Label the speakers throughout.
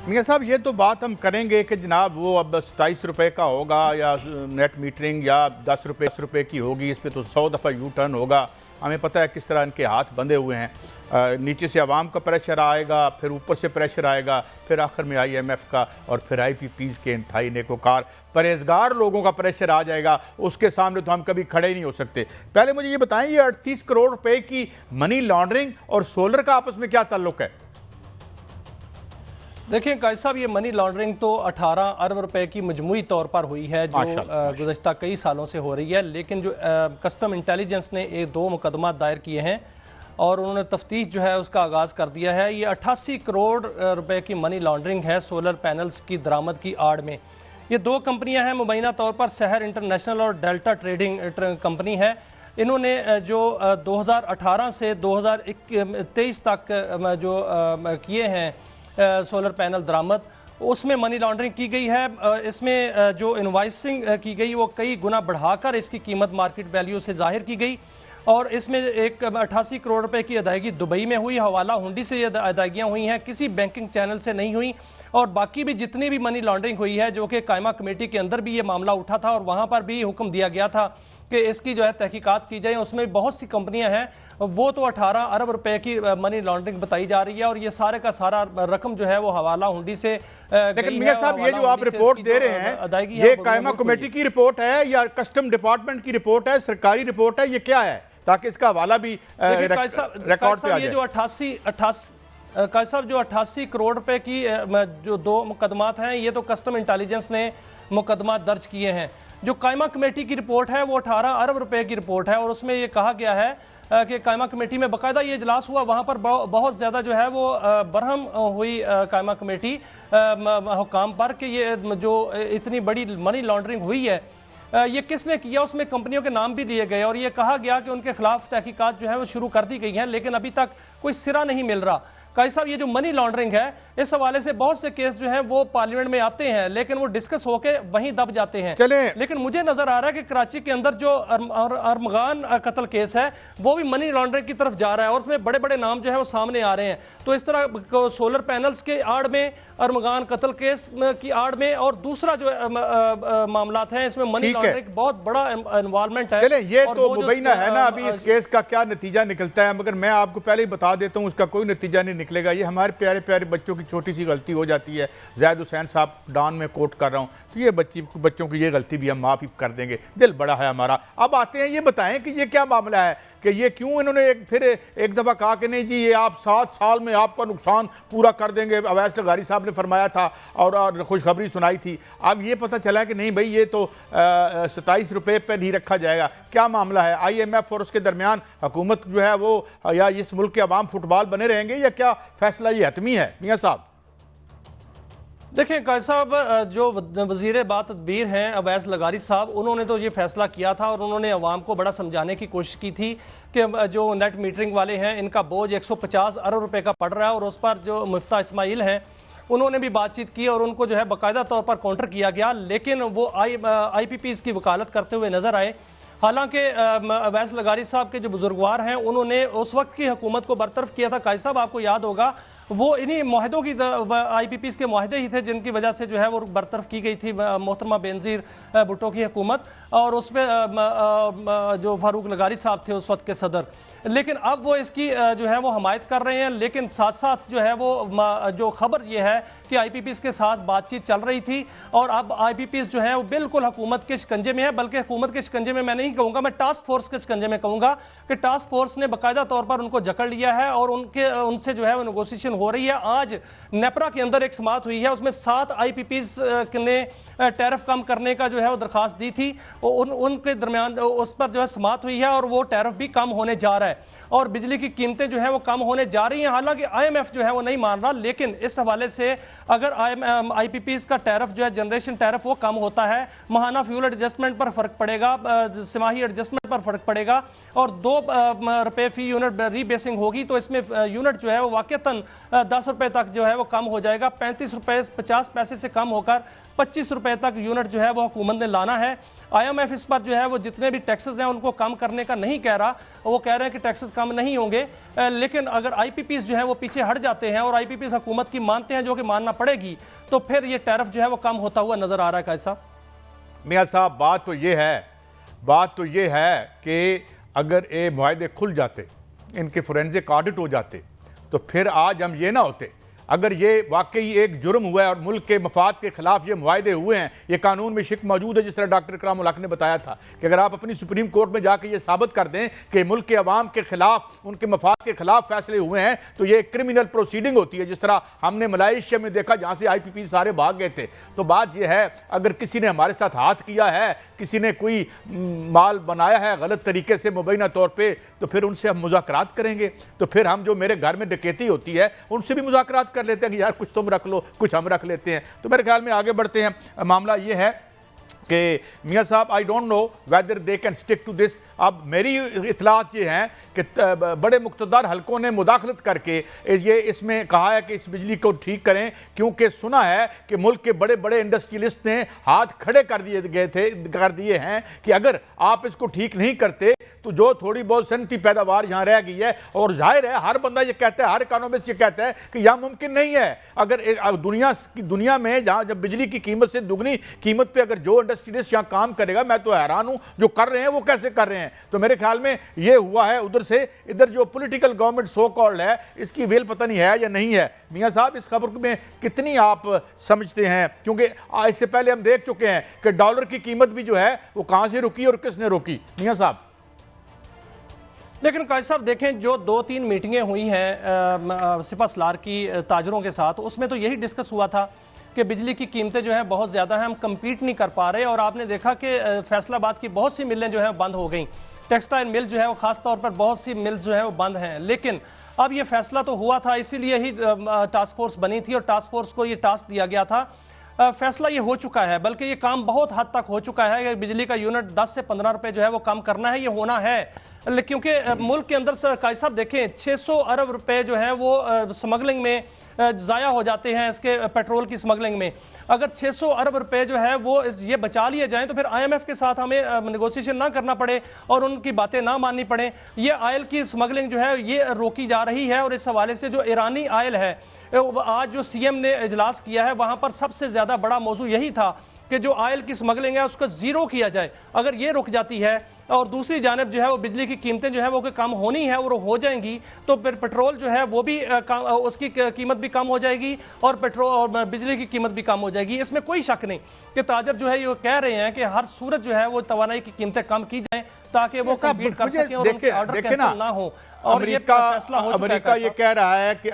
Speaker 1: मियां साहब, ये तो बात हम करेंगे कि जनाब वो अब 27 रुपये का होगा या नेट मीटरिंग या 10 रुपये की होगी, इस पर तो 100 दफ़ा यू टर्न होगा। हमें पता है किस तरह इनके हाथ बंधे हुए हैं। नीचे से आवाम का प्रेशर आएगा, फिर ऊपर से प्रेशर आएगा, फिर आखिर में IMF का और फिर IPPs के इंतहाई नेकोकार परहेजगार लोगों का प्रेशर आ जाएगा। उसके सामने तो हम कभी खड़े नहीं हो सकते। पहले मुझे ये बताएं, ये 38 करोड़ रुपए की मनी लॉन्ड्रिंग और सोलर का आपस में क्या ताल्लुक है?
Speaker 2: देखिए काजी साहब, ये मनी लॉन्ड्रिंग तो 18 अरब रुपए की मजमूई तौर पर हुई है जो गुज़श्ता कई सालों से हो रही है। लेकिन जो कस्टम इंटेलिजेंस ने 2 मुकदमा दायर किए हैं और उन्होंने तफ्तीश जो है उसका आगाज़ कर दिया है। ये 88 करोड़ रुपए की मनी लॉन्ड्रिंग है सोलर पैनल्स की दरामद की आड़ में। ये 2 कंपनियां हैं, मुबैना तौर पर सहर इंटरनेशनल और डेल्टा ट्रेडिंग कंपनी है। इन्होंने जो 2018 से 2023 तक जो किए हैं सोलर पैनल दरामद, उसमें मनी लॉन्ड्रिंग की गई है। इसमें जो इनवाइसिंग की गई वो कई गुना बढ़ाकर इसकी कीमत मार्केट वैल्यू से जाहिर की गई और इसमें एक 88 करोड़ रुपए की अदायगी दुबई में हुई, हवाला हुंडी से ये अदायगियाँ हुई हैं, किसी बैंकिंग चैनल से नहीं हुई। और बाकी भी जितनी भी मनी लॉन्ड्रिंग हुई है, जो कि कायमा कमेटी के अंदर भी ये मामला उठा था और वहाँ पर भी हुक्म दिया गया था कि इसकी जो है तहकीकात की जाए, उसमें बहुत सी कंपनियां हैं, वो तो 18 अरब रुपए की मनी लॉन्ड्रिंग बताई जा रही है और ये सारे का सारा रकम जो है वो हवाला हुंडी से।
Speaker 1: लेकिन मियां साहब, ये जो आप रिपोर्ट दे रहे हैं, ये कायमा कमेटी की रिपोर्ट है या कस्टम डिपार्टमेंट की रिपोर्ट है, सरकारी रिपोर्ट है, ये क्या है, ताकि इसका हवाला भी रिकॉर्ड पे आ जाए?
Speaker 2: ये जो 88 करोड़ रुपए की जो 2 मुकदमात हैं, ये तो कस्टम इंटेलिजेंस ने मुकदमा दर्ज किए हैं। जो कायमा कमेटी की रिपोर्ट है वो 18 अरब रुपए की रिपोर्ट है और उसमें ये कहा गया है कि कायमा कमेटी में बाकायदा ये इजलास हुआ, वहाँ पर बहुत ज़्यादा जो है वो बरहम हुई कायमा कमेटी हुकाम पर कि ये जो इतनी बड़ी मनी लॉन्ड्रिंग हुई है ये किसने किया, उसमें कंपनियों के नाम भी दिए गए और ये कहा गया कि उनके खिलाफ तहकीकात जो है वो शुरू कर दी गई हैं, लेकिन अभी तक कोई सिरा नहीं मिल रहा। काजी साहब, ये जो मनी लॉन्ड्रिंग है, इस हवाले से बहुत से केस जो हैं वो पार्लियामेंट में आते हैं लेकिन वो डिस्कस होके वहीं दब जाते हैं। लेकिन मुझे नजर आ रहा है कि कराची के अंदर जो अरमगान कत्ल केस है वो भी मनी लॉन्ड्रिंग की तरफ जा रहा है और उसमें बड़े बड़े नाम जो है वो सामने आ रहे हैं। तो इस तरह सोलर पैनल्स के आड़ में, अरमगान कत्ल केस की आड़ में और दूसरा जो मामला हैं, इसमें मनी लॉन्ड्रिंग बहुत बड़ा इन्वॉल्वमेंट है।
Speaker 1: चले, ये तो मुबैना है ना, अभी इस केस का क्या नतीजा निकलता है, मगर मैं आपको पहले ही बता देता हूँ उसका कोई नतीजा नहीं निकलेगा। ये हमारे प्यारे प्यारे बच्चों की छोटी सी गलती हो जाती है। ज़ैद हुसैन साहब डॉन में कोट कर रहा हूँ, तो ये बच्चों की ये गलती भी हम माफ़ी कर देंगे, दिल बड़ा है हमारा। अब आते हैं, ये बताएं कि ये क्या मामला है कि ये क्यों इन्होंने फिर एक दफ़ा कहा कि नहीं जी ये आप 7 साल में आपका नुकसान पूरा कर देंगे, अवैस लगारी साहब ने फरमाया था और खुशखबरी सुनाई थी। अब ये पता चला कि नहीं भाई, ये तो 27 रुपये पर ही रखा जाएगा। क्या मामला है? IMF और उसके दरमियान हुकूमत जो है वो या इस मुल्क के अवाम फुटबॉल बने रहेंगे या क्या फैसला ये हतमी है? मियाँ साहब
Speaker 2: देखिए काजी साहब, जो वज़ीर बातदबीर हैं अवैस लगारी साहब, उन्होंने तो ये फैसला किया था और उन्होंने अवाम को बड़ा समझाने की कोशिश की थी कि जो नेट मीटरिंग वाले हैं इनका बोझ 150 अरब रुपए का पड़ रहा है और उस पर जो मुफ्ता इस्माइल हैं उन्होंने भी बातचीत की और उनको जो है बाकायदा तौर पर काउंटर किया गया, लेकिन वो IPPs की वकालत करते हुए नजर आए। हालांकि अवैस लगारी साहब के जो बुजुर्गवार हैं उन्होंने उस वक्त की हुकूमत को बरतरफ किया था। काजी साहब, आपको याद होगा वो इन्हीं माहिदों की IPPs के माहिदे ही थे जिनकी वजह से जो है वो बरतरफ की गई थी मोहतरमा बेनज़ीर भुट्टो की हुकूमत और उसमें जो फारूक लगारी साहब थे उस वक्त के सदर। लेकिन अब वो इसकी जो है वो हमायत कर रहे हैं, लेकिन साथ साथ जो है वो जो खबर ये है कि IPPs के साथ बातचीत चल रही थी और अब IPPs जो है वो बिल्कुल हुकूमत के शिकंजे में है। बल्कि हुकूमत के शिकंजे में मैं नहीं कहूँगा, मैं टास्क फोर्स के शिकंजे में कहूँगा कि टास्क फोर्स ने बाकायदा तौर पर उनको जकड़ लिया है और उनसे जो है वो नेगोशिएशन हो रही है। आज नेपरा के अंदर एक समात हुई है, उसमें 7 IPPs ने टैरिफ कम करने का जो है वो दरखास्त दी थी, उनके दरमियान उस पर जो है समात हुई है और वो टैरिफ भी कम होने जा रहा है और बिजली की कीमतें जो है वो कम होने जा रही हैं। हालांकि IMF जो है वो नहीं मान रहा, लेकिन इस हवाले से अगर IPPs का टैरिफ जो है जनरेशन टैरिफ वो कम होता है, माहाना फ्यूल एडजस्टमेंट पर फर्क पड़ेगा, सिमाही एडजस्टमेंट पर फर्क पड़ेगा और 2 रुपये फी यूनिट रीबेसिंग होगी, तो इसमें यूनिट जो है वो वाकईतन 10 रुपये तक जो है वो कम हो जाएगा। 35 रुपये 50 पैसे से कम होकर 25 रुपये तक यूनिट जो है वो हुकूमत ने लाना है। IMF इस पर जो है वो जितने भी टैक्सेस हैं उनको कम करने का नहीं कह रहा, वो कह रहे हैं कि टैक्सेस कम नहीं होंगे, लेकिन अगर IPPs जो है वो पीछे हट जाते हैं और IPPs हुकूमत की मानते हैं, जो कि मानना पड़ेगी, तो फिर ये टैरिफ जो है वो कम होता हुआ नजर आ रहा है। कैसा
Speaker 1: मियाँ साहब, बात तो ये है कि अगर ये मुआहदे खुल जाते, इनके फोरेंसिक ऑडिट हो जाते, तो फिर आज हम ये ना होते। अगर ये वाकई एक जुर्म हुआ है और मुल्क के मफाद के खिलाफ ये मुआहदे हुए हैं, ये कानून में शिक मौजूद है, जिस तरह डॉक्टर इकराम उल हक ने बताया था कि अगर आप अपनी सुप्रीम कोर्ट में जाकर ये साबित कर दें कि मुल्क के अवाम के खिलाफ, उनके मफाद के खिलाफ फैसले हुए हैं, तो ये क्रिमिनल प्रोसीडिंग होती है, जिस तरह हमने मलाइशिया में देखा जहाँ से IPP सारे भाग गए थे। तो बात यह है, अगर किसी ने हमारे साथ हाथ किया है, किसी ने कोई माल बनाया है गलत तरीके से मुबैना तौर पर, तो फिर उनसे हम मुज़ाकरात करेंगे। तो फिर हम जो मेरे घर में डकैती होती है उनसे भी मुज़ाकरात कर लेते हैं कि यार कुछ तुम रख लो, कुछ हम रख लेते हैं। तो मेरे ख्याल में आगे बढ़ते हैं। मामला ये है कि मियाँ साहब, I don't know whether they can stick to this. अब मेरी इतलात ये हैं कि बड़े मुख्तदार हलकों ने मुदाखलत करके ये इसमें कहा है कि इस बिजली को ठीक करें, क्योंकि सुना है कि मुल्क के बड़े बड़े इंडस्ट्रियलिस्ट ने हाथ खड़े कर दिए हैं कि अगर आप इसको ठीक नहीं करते तो जो थोड़ी बहुत सनती पैदावार यहाँ रह गई है, और जाहिर है हर बंदा ये कहता है, हर इकोनॉमिस्ट ये कहता है कि यह मुमकिन नहीं है। अगर दुनिया में जहाँ जब बिजली की कीमत से दुगनी कीमत पे अगर जो इंडस्ट्रियलिस्ट यहाँ काम करेगा, मैं तो हैरान हूँ जो कर रहे हैं वो कैसे कर रहे हैं। तो मेरे ख्याल में ये हुआ है उधर से इधर, जो पॉलिटिकल गवर्नमेंट सो कॉल्ड है, इसकी वेल पता नहीं है या नहीं है। मियाँ साहब, इस खबर में कितनी आप समझते हैं, क्योंकि इससे पहले हम देख चुके हैं कि डॉलर की कीमत भी जो है वो कहाँ से रुकी और किसने रोकी। मियाँ साहब,
Speaker 2: लेकिन काजी साहब देखें, जो 2-3 मीटिंगें हुई हैं सिपा सलार की ताजरों के साथ, उसमें तो यही डिस्कस हुआ था कि बिजली की कीमतें जो हैं बहुत ज़्यादा हैं, हम कम्पीट नहीं कर पा रहे। और आपने देखा कि फैसलाबाद की बहुत सी मिलें जो हैं बंद हो गई, टेक्सटाइल मिल जो है वो ख़ास तौर पर बहुत सी मिल जो है वो बंद हैं। लेकिन अब ये फैसला तो हुआ था, इसीलिए ही टास्क फोर्स बनी थी और टास्क फोर्स को ये टास्क दिया गया था। फैसला ये हो चुका है, बल्कि ये काम बहुत हद तक हो चुका है कि बिजली का यूनिट 10 से 15 रुपए जो है वो कम करना है, ये होना है। क्योंकि मुल्क के अंदर से काजी साहब देखें, 600 अरब रुपए जो है वो स्मगलिंग में ज़ाया हो जाते हैं, इसके पेट्रोल की स्मगलिंग में। अगर 600 अरब रुपए जो है वो ये बचा लिए जाएं, तो फिर IMF के साथ हमें नेगोशिएशन ना करना पड़े और उनकी बातें ना माननी पड़े। ये ऑयल की स्मगलिंग जो है ये रोकी जा रही है। और इस हवाले से जो ईरानी ऑयल है, आज जो CM ने इजलास किया है, वहाँ पर सबसे ज़्यादा बड़ा मौजू यही था कि जो ऑयल की स्मगलिंग है उसको ज़ीरो किया जाए। अगर ये रुक जाती है और दूसरी जानब जो है वो बिजली की कीमतें जो है वो कम होनी है और हो जाएंगी, तो फिर पेट्रोल जो है वो भी उसकी कीमत भी कम हो जाएगी और पेट्रोल और बिजली की कीमत भी कम हो जाएगी। इसमें कोई शक नहीं कि ताजर जो है ये कह रहे हैं कि हर सूरत जो है वो तवानाई की कीमतें कम की जाएं ताकि वो कम्पीट कर सकें और उनके ऑर्डर कैंसिल ना हो। और ये फैसला हो चुका है।
Speaker 1: अमेरिका ये कह रहा है कि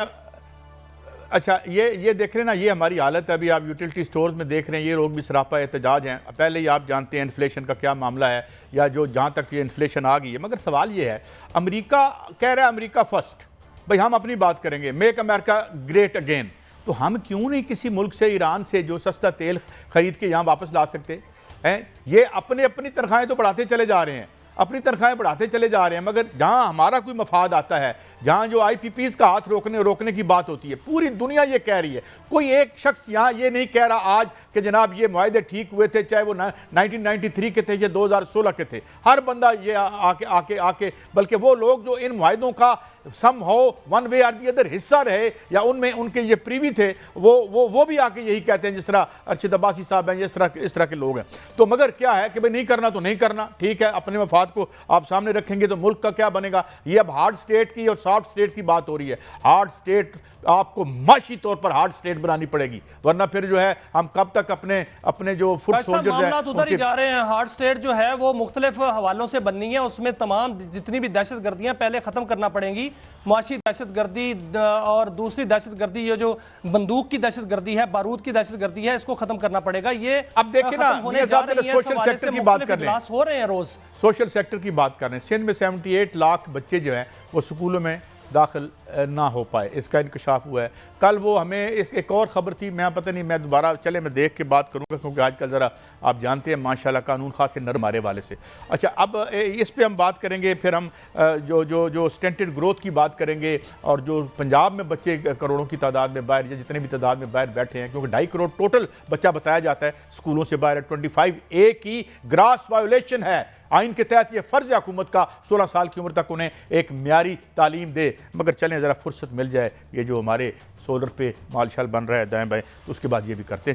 Speaker 1: अच्छा, ये देख रहे हैं ना, ये हमारी हालत है। अभी आप यूटिलिटी स्टोर्स में देख रहे हैं, ये लोग भी सरापा एहतजाज हैं। पहले ही आप जानते हैं इन्फ्लेशन का क्या मामला है, या जो जहाँ तक ये इन्फ्लेशन आ गई है। मगर सवाल ये है, अमेरिका कह रहा है अमेरिका फर्स्ट, भाई हम अपनी बात करेंगे, मेक अमेरिका ग्रेट अगेन। तो हम क्यों नहीं किसी मुल्क से, ईरान से, जो सस्ता तेल खरीद के यहाँ वापस ला सकते हैं? ये अपनी तनख्वाहें तो बढ़ाते चले जा रहे हैं, अपनी तनख्वाहें बढ़ाते चले जा रहे हैं, मगर जहां हमारा कोई मफाद आता है, जहां जो IPPs का हाथ रोकने की बात होती है, पूरी दुनिया ये कह रही है। कोई एक शख्स यहाँ ये नहीं कह रहा आज कि जनाब ये मुआहदे ठीक हुए थे, चाहे वो 1993 के थे या 2016 के थे। हर बंदा ये आके बल्कि वो लोग जो इन मुआहदों का सम हो वन वे और दी अदर हिस्सा रहे या उनमें उनके ये प्रीवी थे, वो भी आके यही कहते हैं, जिस तरह अरशद अब्बासी साहब हैं, इस तरह के लोग हैं। तो मगर क्या है कि भाई नहीं करना तो नहीं करना, ठीक है, अपने मफाद को आप सामने रखेंगे तो मुल्क का क्या बनेगा। ये अब हार्ड स्टेट की और सॉफ्ट स्टेट की बात हो रही है। हार्ड स्टेट आपको माशी तौर पर हार्ड स्टेट बनानी पड़ेगी, वरना फिर जो है हम कब तक अपने जो फुट सोल्जर्स हैं
Speaker 2: उधर ही जा रहे हैं। हार्ड स्टेट जो है वो मुख्तलिफ हवालों से बननी है, उसमें तमाम जितनी भी दहशत गर्दियां पहले खत्म करना पड़ेंगी। मुआशी दहशत गर्दी और दूसरी दहशत गर्दी, ये जो बंदूक की दहशत गर्दी है, बारूद की दहशत गर्दी है, इसको खत्म करना पड़ेगा। ये
Speaker 1: अब देखिए ना, सोशल सेक्टर की बात कर रहे हैं,
Speaker 2: हो रहे हैं रोज
Speaker 1: सोशल सेक्टर की बात कर रहे हैं। सिंध में 78 लाख बच्चे जो हैं वो स्कूलों में दाखिल ना हो पाए, इसका इंकशाफ हुआ है। कल वो हमें इस एक और ख़बर थी, मैं पता नहीं, मैं दोबारा चले मैं देख के बात करूँगा, क्योंकि आजकल ज़रा आप जानते हैं माशाल्लाह कानून खास से नरम हमारे वाले से। अच्छा, अब इस पे हम बात करेंगे, फिर हम जो जो जो स्टेंटेड ग्रोथ की बात करेंगे, और जो पंजाब में बच्चे करोड़ों की तादाद में बाहर, या जितने भी तादाद में बाहर बैठे हैं, क्योंकि 2.5 करोड़ टोटल बच्चा बताया जाता है स्कूलों से बाहर। 25A की ग्रास वायोलेशन है। आइन के तहत ये फ़र्ज़ है हुकूमत का 16 साल की उम्र तक उन्हें एक म्यारी तालीम दे। मगर चलें ज़रा फुर्सत मिल जाए, ये जो हमारे सोलर पे मालशाल बन रहा है दाएँ बाएँ, तो उसके बाद ये भी करते हैं।